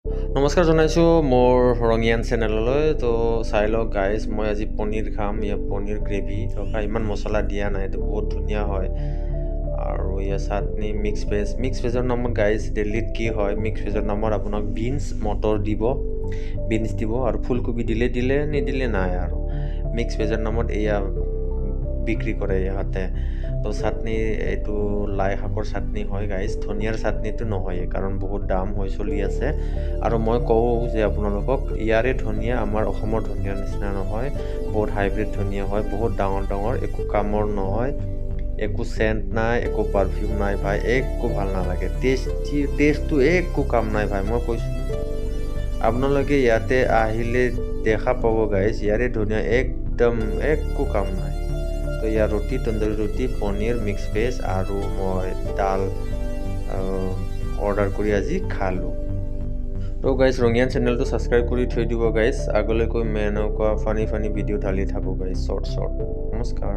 নমস্কাৰ জনাইছোঁ মোৰ ৰঙিয়ান চেনেললৈ। তো চাই লওক গাইজ, মই আজি পনীৰ খাম। ইয়াত পনীৰ গ্ৰেভি থকা, ইমান মছলা দিয়া নাই, এইটো বহুত ধুনীয়া হয়। আৰু ইয়াৰ চাটনি মিক্স ভেজৰ নামত গাইজ দিল্লীত কি হয়, মিক্স ভেজৰ নামত আপোনাক মটৰ দিব আৰু ফুলকবি দিলে নিদিলে নাই। আৰু মিক্স ভেজৰ নামত এয়া বিক্ৰী কৰে ইহঁতে। তো চাটনি এইটো লাই শাকৰ চাটনি হয় গাইজ, ধনিয়াৰ চাটনিটো নহয়, কাৰণ বহুত দাম হৈ চলি আছে। আৰু মই কওঁ যে আপোনালোকক, ইয়াৰে ধনিয়া আমাৰ অসমৰ ধনিয়াৰ নিচিনা নহয়, বহুত হাইব্ৰিড ধনিয়া হয়, বহুত ডাঙৰ, একো কামৰ নহয়, একো চেণ্ট নাই, একো পাৰফিউম নাই ভাই, একো ভাল নালাগে, টেষ্টটো একো কাম নাই ভাই। মই কৈছোঁ আপোনালোকে ইয়াতে আহিলে দেখা পাব গাইজ, ইয়াৰে ধনিয়া একদম একো কাম নাই। তো ইয়াৰ তন্দুৰী ৰুটি, পনীৰ, মিক্স ভেজ আৰু মই দাল অৰ্ডাৰ কৰি আজি খালোঁ। তো গাইজ ৰঙিয়ান চেনেলটো ছাবস্ক্ৰাইব কৰি থৈ দিব গাইজ, আগলৈকৈ এনেকুৱা ফানি ভিডিঅ' ঢালি থাকোঁ গাইজ, শ্বৰ্ট। নমস্কাৰ।